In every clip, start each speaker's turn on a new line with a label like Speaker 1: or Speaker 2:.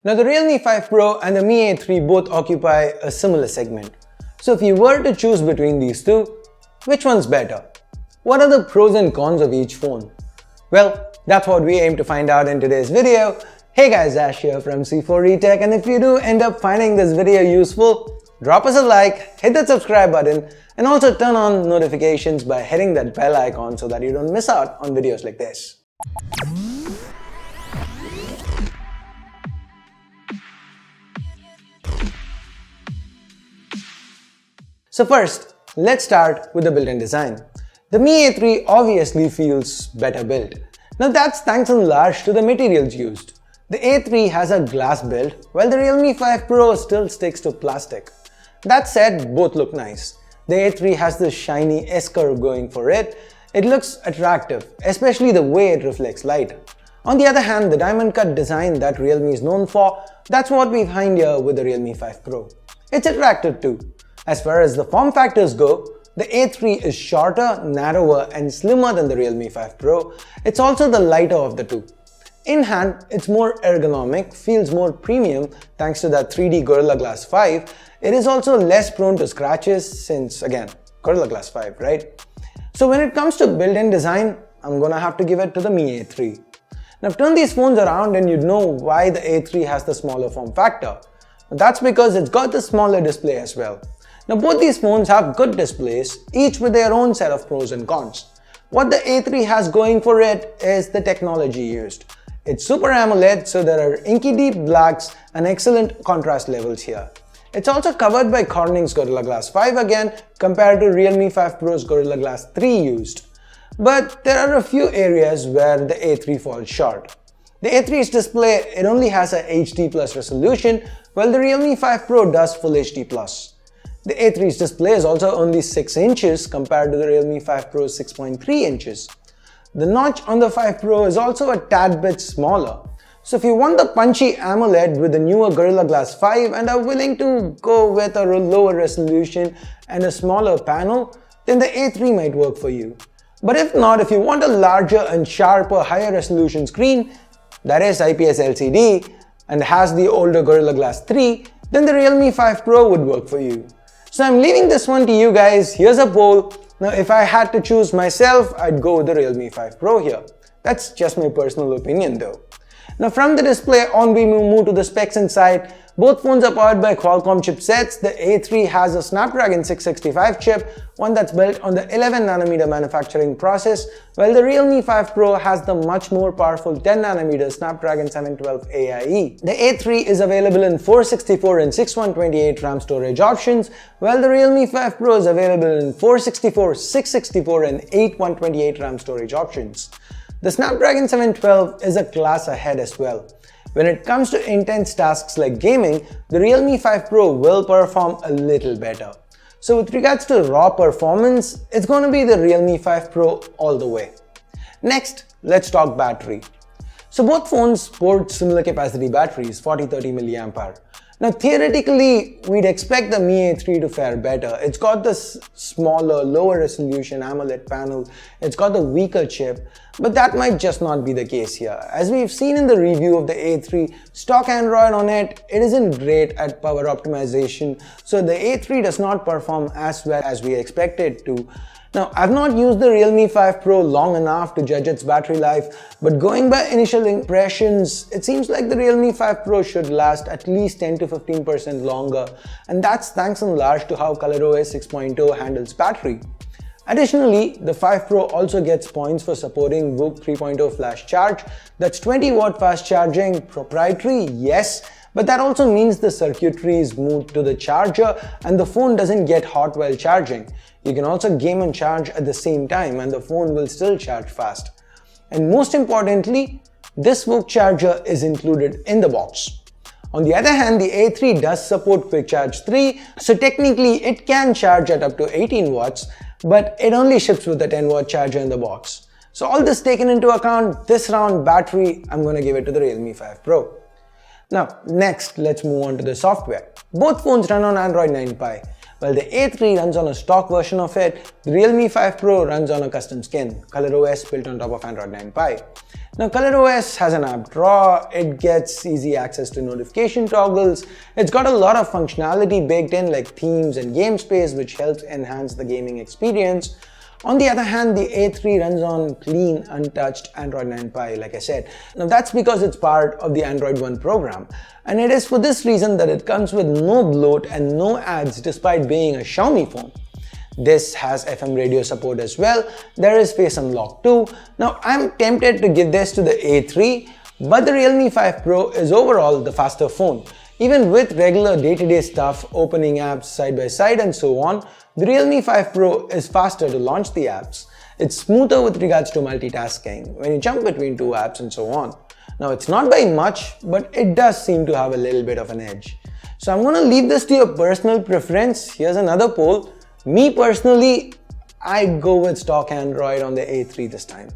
Speaker 1: Now the Realme 5 Pro and the Mi A3 both occupy a similar segment. So if you were to choose between these two, which one's better? What are the pros and cons of each phone? Well, that's what we aim to find out in today's video. Hey guys, Ash here from C4eTech, and if you do end up finding this video useful, drop us a like, hit that subscribe button, and also turn on notifications by hitting that bell icon so that you don't miss out on videos like this. So first, let's start with the built-in design. The Mi A3 obviously feels better built. Now that's thanks in large to the materials used. The A3 has a glass build, while the Realme 5 Pro still sticks to plastic. That said, both look nice. The A3 has this shiny S-curve going for it. It looks attractive, especially the way it reflects light. On the other hand, the diamond cut design that Realme is known for, that's what we find here with the Realme 5 Pro. It's attractive too. As far as the form factors go, the A3 is shorter, narrower and slimmer than the Realme 5 Pro. It's also the lighter of the two. In hand, it's more ergonomic, feels more premium thanks to that 3D Gorilla Glass 5. It is also less prone to scratches since, again, Gorilla Glass 5, right? So when it comes to built-in design, I'm gonna have to give it to the Mi A3. Now turn these phones around and you'd know why the A3 has the smaller form factor. That's because it's got the smaller display as well. Now both these phones have good displays, each with their own set of pros and cons. What the A3 has going for it is the technology used. It's Super AMOLED, so there are inky deep blacks and excellent contrast levels here. It's also covered by Corning's Gorilla Glass 5 again, compared to Realme 5 Pro's Gorilla Glass 3 used. But there are a few areas where the A3 falls short. The A3's display, it only has a HD+ resolution, while the Realme 5 Pro does Full HD+. The A3's display is also only 6 inches compared to the Realme 5 Pro's 6.3 inches. The notch on the 5 Pro is also a tad bit smaller. So if you want the punchy AMOLED with the newer Gorilla Glass 5 and are willing to go with a lower resolution and a smaller panel, then the A3 might work for you. But if not, if you want a larger and sharper higher resolution screen, that is IPS LCD, and has the older Gorilla Glass 3, then the Realme 5 Pro would work for you. So I'm leaving this one to you guys. Here's a poll. Now if I had to choose myself, I'd go with the Realme 5 Pro here. That's just my personal opinion though. Now from the display on, we move to the specs inside. Both phones are powered by Qualcomm chipsets. The A3 has a Snapdragon 665 chip, one that's built on the 11nm manufacturing process, while the Realme 5 Pro has the much more powerful 10nm Snapdragon 712 AIE. The A3 is available in 464 and 6128 RAM storage options, while the Realme 5 Pro is available in 464, 664 and 8128 RAM storage options. The Snapdragon 712 is a class ahead as well. When it comes to intense tasks like gaming, the Realme 5 Pro will perform a little better. So with regards to raw performance, it's going to be the Realme 5 Pro all the way. Next, let's talk battery. So both phones sport similar capacity batteries, 40-30 mAh. Now theoretically, we'd expect the Mi A3 to fare better. It's got this smaller, lower resolution AMOLED panel, it's got the weaker chip, but that might just not be the case here. As we've seen in the review of the A3, stock Android on it isn't great at power optimization, so the A3 does not perform as well as we expect it to. Now, I've not used the Realme 5 Pro long enough to judge its battery life, but going by initial impressions, it seems like the Realme 5 Pro should last at least 10 to 15% longer, and that's thanks in large to how ColorOS 6.0 handles battery. Additionally, the 5 Pro also gets points for supporting VOOC 3.0 flash charge. That's 20-watt fast charging, proprietary, yes, but that also means the circuitry is moved to the charger and the phone doesn't get hot while charging. You can also game and charge at the same time and the phone will still charge fast. And most importantly, this VOOC charger is included in the box. On the other hand, the A3 does support Quick Charge 3, so technically it can charge at up to 18 watts, but it only ships with a 10-watt charger in the box. So all this taken into account, this round battery, I'm going to give it to the Realme 5 Pro. Now, next, let's move on to the software. Both phones run on Android 9 Pie. While the A3 runs on a stock version of it, the Realme 5 Pro runs on a custom skin, ColorOS, built on top of Android 9 Pie. Now ColorOS has an app drawer, it gets easy access to notification toggles, it's got a lot of functionality baked in like themes and game space which helps enhance the gaming experience. On the other hand, the A3 runs on clean, untouched Android 9 Pie, like I said. Now that's because it's part of the Android One program. And it is for this reason that it comes with no bloat and no ads despite being a Xiaomi phone. This has FM radio support as well. There is Face Unlock too. Now I'm tempted to give this to the A3, but the Realme 5 Pro is overall the faster phone. Even with regular day-to-day stuff, opening apps side by side and so on, the Realme 5 Pro is faster to launch the apps. It's smoother with regards to multitasking, when you jump between two apps and so on. Now it's not by much, but it does seem to have a little bit of an edge. So I'm gonna leave this to your personal preference. Here's another poll. Me personally, I'd go with stock Android on the A3 this time.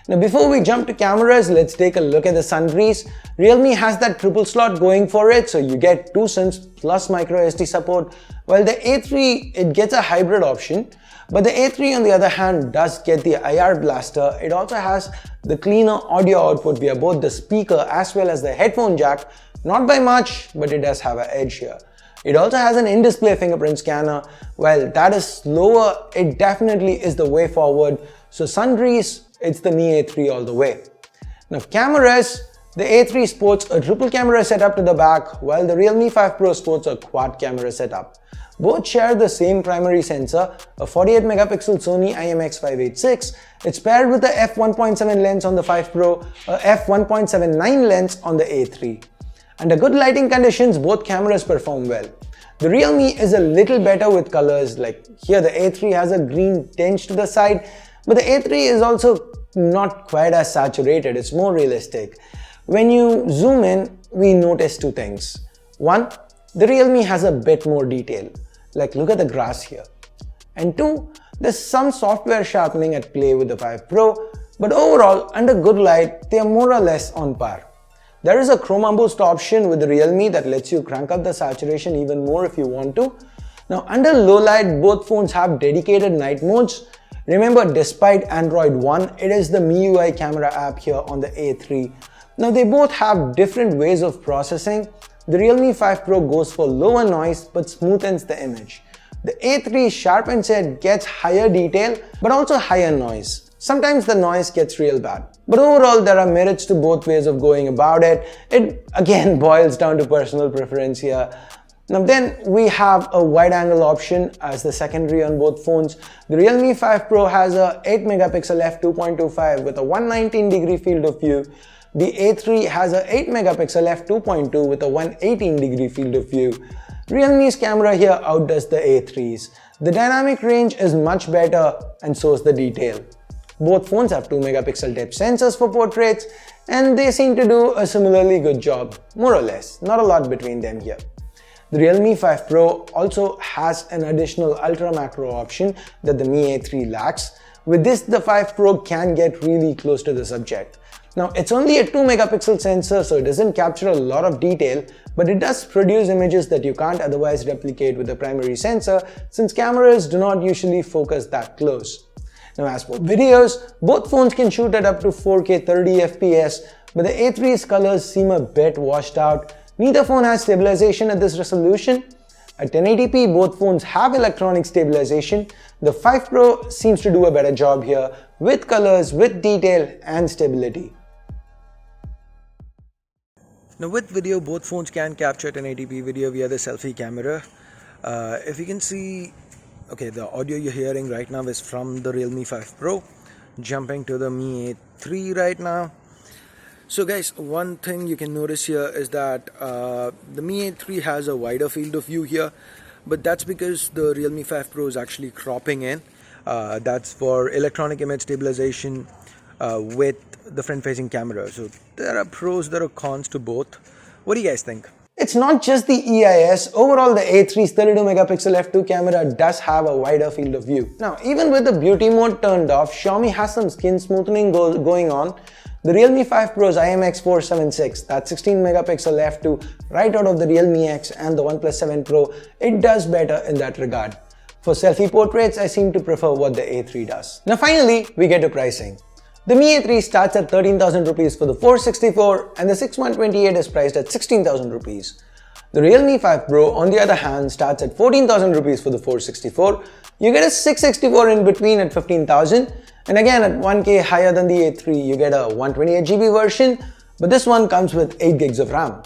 Speaker 1: Now before we jump to cameras, let's take a look at the SunBreeze. Realme has that triple slot going for it, so you get 2 SIMs plus microSD support, while the A3, it gets a hybrid option. But the A3 on the other hand does get the IR blaster. It also has the cleaner audio output via both the speaker as well as the headphone jack. Not by much, but it does have an edge here. It also has an in-display fingerprint scanner. While that is slower, it definitely is the way forward. So SunBreeze, it's the Mi A3 all the way. Now cameras, the A3 sports a triple camera setup to the back, while the Realme 5 Pro sports a quad camera setup. Both share the same primary sensor, a 48 megapixel Sony IMX586. It's paired with a f1.7 lens on the 5 Pro, a f1.79 lens on the A3. Under good lighting conditions, both cameras perform well. The Realme is a little better with colors, like here the A3 has a green tinge to the side, but the A3 is also not quite as saturated, it's more realistic. When you zoom in, we notice two things. One, the Realme has a bit more detail, like look at the grass here. And two, there's some software sharpening at play with the 5 Pro, but overall, under good light, they are more or less on par. There is a chroma boost option with the Realme that lets you crank up the saturation even more if you want to. Now under low light, both phones have dedicated night modes. Remember, despite Android One, it is the MIUI camera app here on the A3. Now they both have different ways of processing. The Realme 5 Pro goes for lower noise but smoothens the image. The A3 sharpens it, gets higher detail but also higher noise. Sometimes the noise gets real bad. But overall, there are merits to both ways of going about it. It again boils down to personal preference here. Now then we have a wide angle option as the secondary on both phones. The Realme 5 Pro has a 8 megapixel f2.25 with a 119-degree field of view. The A3 has a 8 megapixel f2.2 with a 118-degree field of view. Realme's camera here outdoes the A3's. The dynamic range is much better and so is the detail. Both phones have 2 megapixel depth sensors for portraits and they seem to do a similarly good job, more or less, not a lot between them here. The Realme 5 Pro also has an additional ultra macro option that the Mi A3 lacks. With this, the 5 Pro can get really close to the subject. Now it's only a 2 megapixel sensor, so it doesn't capture a lot of detail, but it does produce images that you can't otherwise replicate with the primary sensor since cameras do not usually focus that close. Now as for videos, both phones can shoot at up to 4K 30 FPS, but the A3's colors seem a bit washed out. Neither phone has stabilization at this resolution. At 1080p, both phones have electronic stabilization. The 5 Pro seems to do a better job here with colors, with detail and stability. Now with video, both phones can capture 1080p video via the selfie camera. If you can see, okay, the audio you're hearing right now is from the Realme 5 Pro. Jumping to the Mi A3 right now. So guys, one thing you can notice here is that the Mi A3 has a wider field of view here, but that's because the Realme 5 Pro is actually cropping in. That's for electronic image stabilization with the front-facing camera. So there are pros, there are cons to both. What do you guys think? It's not just the EIS, overall the A3's 32 megapixel f2 camera does have a wider field of view. Now even with the beauty mode turned off, Xiaomi has some skin smoothing going on. The Realme 5 Pro's IMX476, that 16 megapixel f2 right out of the Realme X and the OnePlus 7 Pro, it does better in that regard. For selfie portraits, I seem to prefer what the A3 does. Now finally, we get to pricing. The Mi A3 starts at 13,000 rupees for the 464 and the 6128 is priced at 16,000 rupees. The Realme 5 Pro, on the other hand, starts at 14,000 rupees for the 464. You get a 664 in between at 15,000, and again at 1K higher than the A3, you get a 128GB version, but this one comes with 8 gigs of RAM.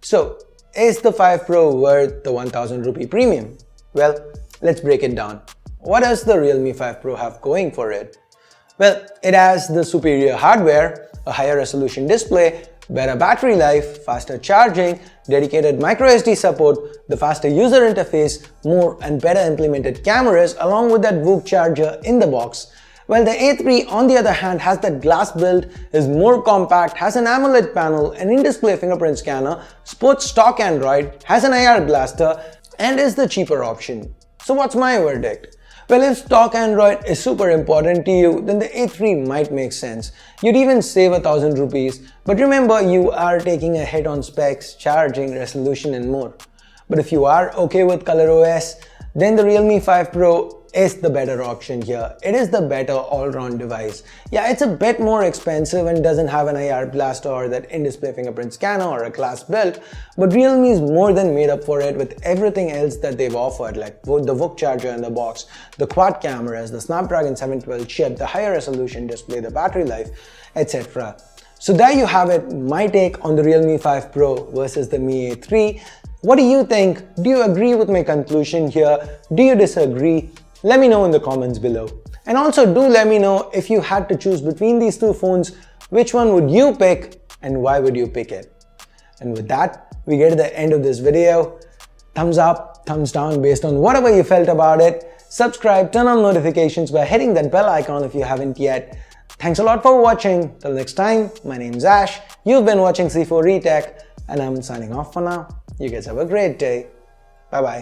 Speaker 1: So, is the 5 Pro worth the 1,000 rupee premium? Well, let's break it down. What does the Realme 5 Pro have going for it? Well, it has the superior hardware, a higher resolution display, better battery life, faster charging, dedicated microSD support, the faster user interface, more and better implemented cameras along with that VOOC charger in the box. While the A3 on the other hand has that glass build, is more compact, has an AMOLED panel, an in-display fingerprint scanner, sports stock Android, has an IR blaster, and is the cheaper option. So what's my verdict? Well, if stock Android is super important to you, then the A3 might make sense. You'd even save 1,000 rupees, but remember you are taking a hit on specs, charging, resolution and more. But if you are okay with ColorOS, then the Realme 5 Pro is the better option here. It is the better all-round device. Yeah, it's a bit more expensive and doesn't have an IR blaster or that in-display fingerprint scanner or a glass build, but Realme is more than made up for it with everything else that they've offered, like the VOOC charger in the box, the quad cameras, the Snapdragon 712 chip, the higher resolution display, the battery life, etc. So there you have it, my take on the Realme 5 Pro versus the Mi A3. What do you think? Do you agree with my conclusion here? Do you disagree? Let me know in the comments below. And also do let me know if you had to choose between these two phones, which one would you pick and why would you pick it? And with that, we get to the end of this video. Thumbs up, thumbs down based on whatever you felt about it. Subscribe, turn on notifications by hitting that bell icon if you haven't yet. Thanks a lot for watching. Till next time, my name's Ash. You've been watching C4 Retech and I'm signing off for now. You guys have a great day. Bye bye.